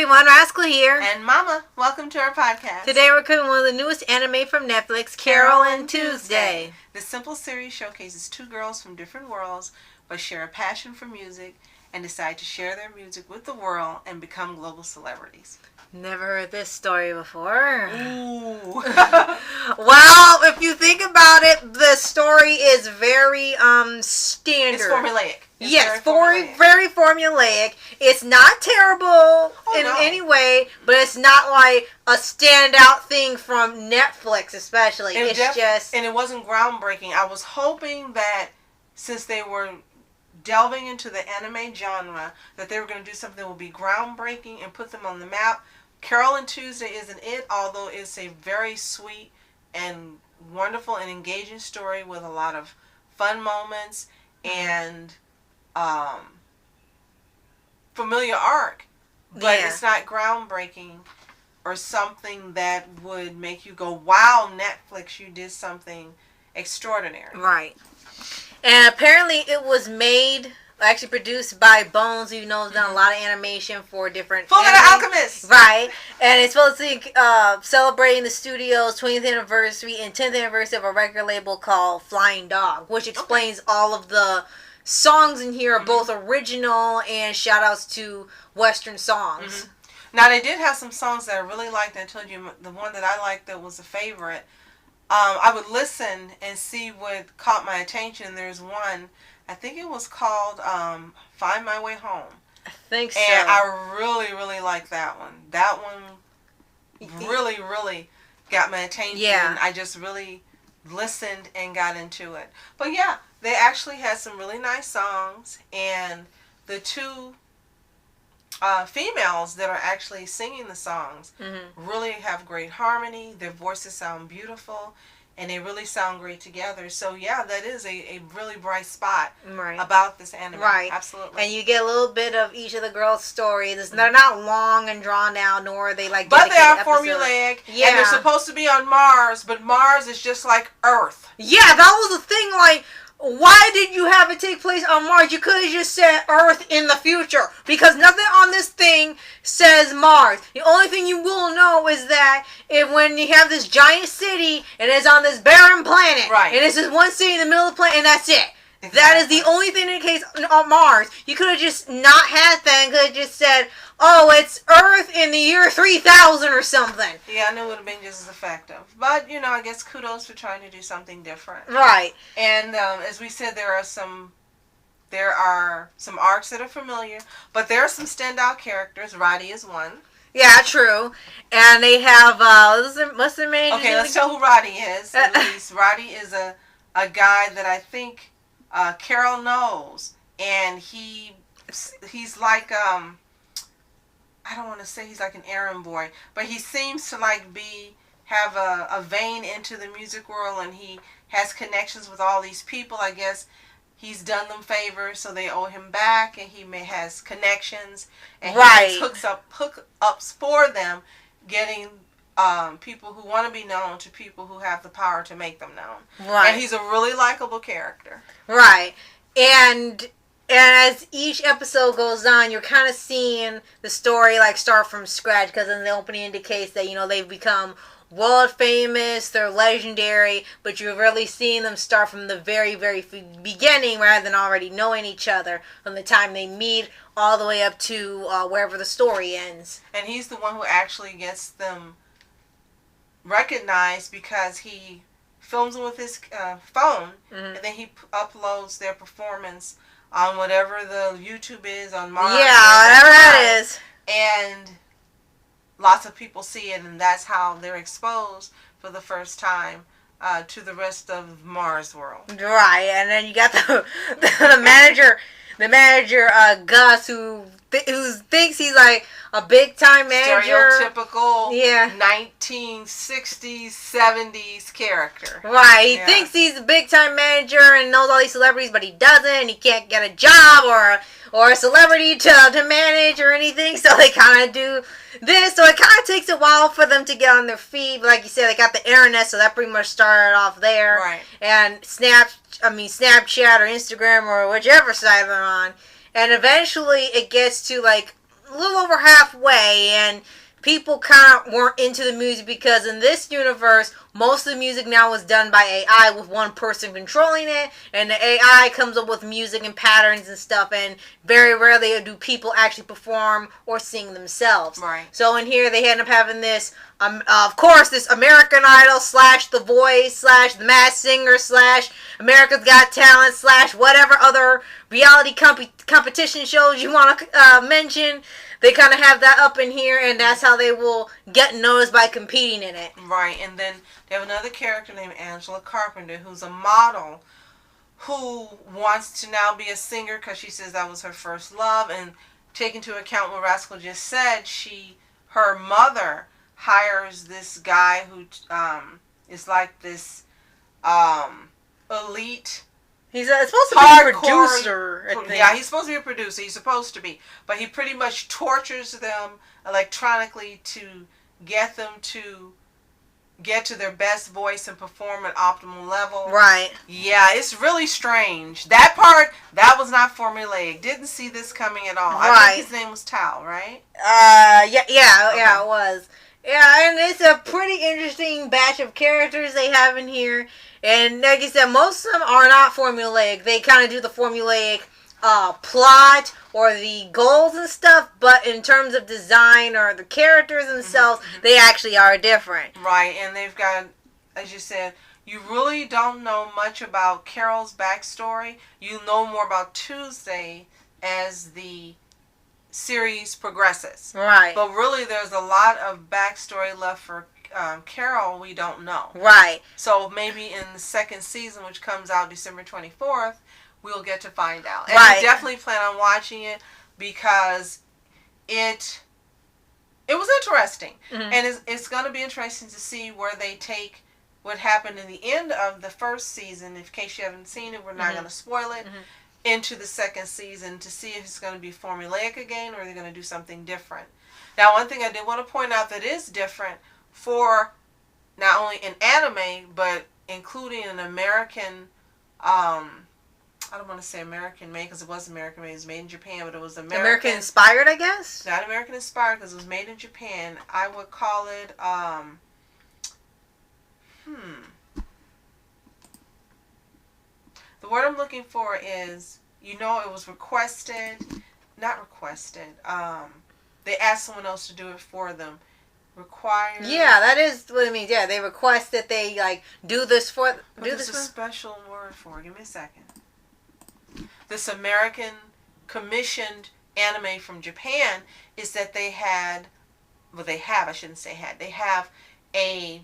everyone, Rascal here. And Mama, welcome to our podcast. Today we're covering one of the newest anime from Netflix, Carole and Tuesday. This simple series showcases two girls from different worlds, but share a passion for music and decide to share their music with the world and become global celebrities. Never heard this story before. Ooh. Well, if you think about it, the story is very standard. It's formulaic. Yes, very formulaic. It's not terrible in any way, but it's not like a standout thing from Netflix, especially. And it wasn't groundbreaking. I was hoping that since they were delving into the anime genre, that they were going to do something that would be groundbreaking and put them on the map. Carole and Tuesday isn't it, although it's a very sweet and wonderful and engaging story with a lot of fun moments and familiar arc, but it's not groundbreaking or something that would make you go, wow, Netflix, you did something extraordinary. Right. And apparently it was actually produced by Bones, who knows done a lot of animation for different Fullmetal Alchemist. Right. And it's supposed to be celebrating the studio's 20th anniversary and 10th anniversary of a record label called Flying Dog, which explains all of the songs in here are both original and shout outs to Western songs. Now they did have some songs that I really liked. I told you the one that I liked that was a favorite. I would listen and see what caught my attention. There's one, I think it was called Find My Way Home. I think so. And I really, really like that one. That one really, really got my attention. Yeah. I just really listened and got into it. But yeah, they actually had some really nice songs. And the two females that are actually singing the songs really have great harmony. Their voices sound beautiful. And they really sound great together. So, yeah, that is a really bright spot about this anime. Right. Absolutely. And you get a little bit of each of the girls' stories. They're not long and drawn out, nor are they like but they are episodes. formulaic. Yeah. And they're supposed to be on Mars, but Mars is just like Earth. Yeah, that was the thing. Like, why did you have it take place on Mars? You could have just said Earth in the future. Because nothing on this thing says Mars. The only thing you will know is that when you have this giant city and it's on this barren planet. Right. And it's just one city in the middle of the planet and that's it. Exactly. That is the only thing in case on Mars. You could have just not had that and could have just said, oh, it's Earth in the year 3000 or something. Yeah, I know it would have been just as effective. But, I guess kudos for trying to do something different. Right. And as we said, there are some arcs that are familiar, but there are some standout characters. Roddy is one. Yeah, true. And they have, what's the main? Okay, let's tell who Roddy is. At least Roddy is a guy that I think Carole knows. And he's like, I don't want to say he's like an errand boy, but he seems to have a vein into the music world, and he has connections with all these people. I guess he's done them favors, so they owe him back, and he has connections, and he makes hookups for them, getting people who want to be known to people who have the power to make them known. Right. And he's a really likable character. Right. And as each episode goes on, you're kind of seeing the story start from scratch, because in the opening indicates that they've become world famous, they're legendary, but you're really seeing them start from the very, very beginning rather than already knowing each other from the time they meet all the way up to wherever the story ends. And he's the one who actually gets them recognized because he films them with his phone, and then he uploads their performance on whatever the YouTube is on Mars. Yeah, whatever that is. And lots of people see it, and that's how they're exposed for the first time to the rest of Mars world. Right, and then you got the manager, Gus, who thinks he's like a big time manager. Stereotypical 1960s, 70s character. Right, he thinks he's a big time manager and knows all these celebrities, but he doesn't. He can't get a job or a celebrity to manage or anything, so they kind of do this. So it kind of takes a while for them to get on their feet. But like you said, they got the internet, so that pretty much started off there. Right. And Snapchat or Instagram or whichever side they're on. And eventually it gets to a little over halfway, and people kind of weren't into the music because in this universe, most of the music now is done by AI with one person controlling it, and the AI comes up with music and patterns and stuff, and very rarely do people actually perform or sing themselves. Right. So in here, they end up having this, of course, this American Idol / The Voice / The Masked Singer / America's Got Talent / whatever other reality competition shows you want to mention. They kind of have that up in here, and that's how they will get noticed by competing in it. Right, and then they have another character named Angela Carpenter, who's a model who wants to now be a singer because she says that was her first love. And take into account what Rascal just said, her mother hires this guy who is like this elite. He's supposed to be a producer. Yeah, he's supposed to be a producer. He's supposed to be. But he pretty much tortures them electronically to get them to get to their best voice and perform at optimal level. Right. Yeah, it's really strange. That part, that was not formulaic. Didn't see this coming at all. Right. I think his name was Tal, right? Yeah, Okay. it was. Yeah, and it's a pretty interesting batch of characters they have in here. And like you said, most of them are not formulaic. They kind of do the formulaic plot or the goals and stuff, but in terms of design or the characters themselves, they actually are different. Right, and they've got, as you said, you really don't know much about Carole's backstory. You know more about Tuesday as the series progresses. Right. But really, there's a lot of backstory left for Carole we don't know. Right. So maybe in the second season, which comes out December 24th, we'll get to find out. And right. I definitely plan on watching it because it was interesting. Mm-hmm. And it's going to be interesting to see where they take what happened in the end of the first season. In case you haven't seen it, we're not going to spoil it. Into the second season to see if it's going to be formulaic again or they're going to do something different. Now, one thing I did want to point out that is different for not only an anime, but including an American, I don't want to say American made because it was American made. It was made in Japan, but it was American inspired, I guess? Not American inspired because it was made in Japan. I would call it, the word I'm looking for is, it was not requested. They asked someone else to do it for them. Required. Yeah, that is what it means. Yeah, they request that they do this for. There's a special word for it. Give me a second. This American commissioned anime from Japan is that they have a,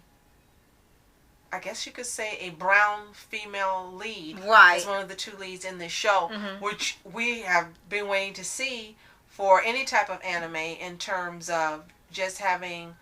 I guess you could say, a brown female lead. Right. As one of the two leads in this show, which we have been waiting to see for any type of anime in terms of just having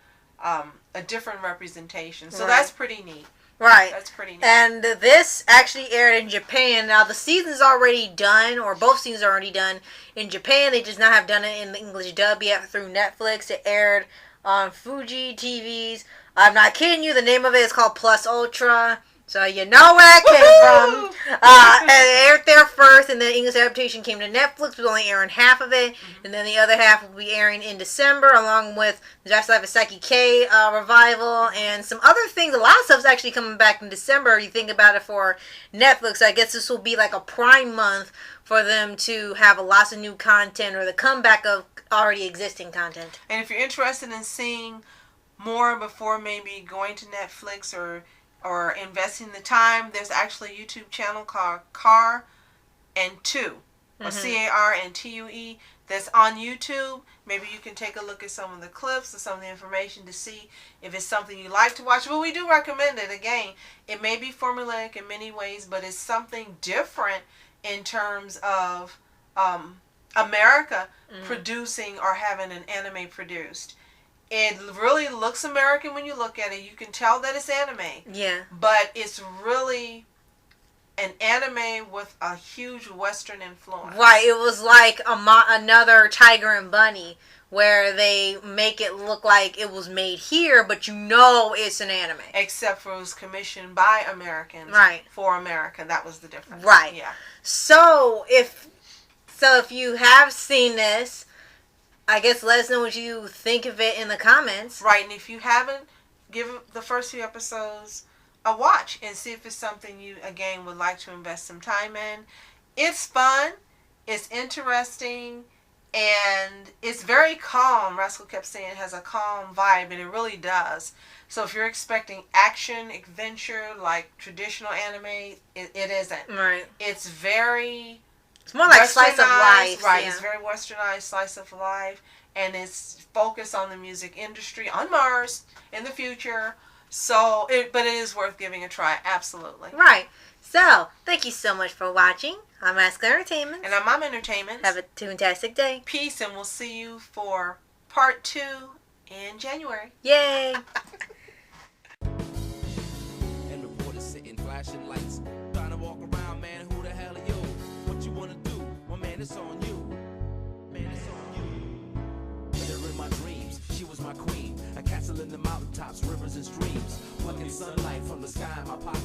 a different representation. So that's pretty neat. Right. That's pretty neat. And this actually aired in Japan. Now, the season's already done, or both seasons are already done in Japan. They just not have done it in the English dub yet through Netflix. It aired on Fuji TVs. I'm not kidding you. The name of it is called Plus Ultra. So you know where it came from. And it aired there first, and then the English adaptation came to Netflix, with only airing half of it. And then the other half will be airing in December, along with the Just Life of Saki K revival, and some other things. A lot of stuff's actually coming back in December. You think about it for Netflix. I guess this will be like a prime month for them to have lots of new content, or the comeback of already existing content. And if you're interested in seeing more before maybe going to Netflix or investing the time, there's actually a YouTube channel called Carole and Tuesday, or CARNTUE, that's on YouTube. Maybe you can take a look at some of the clips or some of the information to see if it's something you like to watch. But we do recommend it. Again, it may be formulaic in many ways, but it's something different in terms of America producing or having an anime produced. It really looks American when you look at it. You can tell that it's anime. Yeah. But it's really an anime with a huge Western influence. Right. It was like another Tiger and Bunny, where they make it look like it was made here, but it's an anime. Except for it was commissioned by Americans. Right. For America. That was the difference. Right. Yeah. So if you have seen this, I guess let us know what you think of it in the comments. Right, and if you haven't, give the first few episodes a watch and see if it's something you, again, would like to invest some time in. It's fun. It's interesting. And it's very calm. Rascal kept saying it has a calm vibe, and it really does. So if you're expecting action, adventure, like traditional anime, it isn't. Right. It's very... It's more like slice of life. Right, yeah. It's very westernized slice of life. And it's focused on the music industry on Mars in the future. So, but it is worth giving a try. Absolutely. Right. So, thank you so much for watching. I'm Rascal Entertainment. And I'm Mom Entertainment. Have a fantastic day. Peace, and we'll see you for part 2 in January. Yay! And reporters sitting, flashing lights, trying to walk around, man. Who the hell are you? What you wanna do? Well, man, it's on you. Man, it's on you. With her in my dreams, she was my queen. A castle in the mountaintops, rivers and streams, plucking sunlight from the sky in my pocket.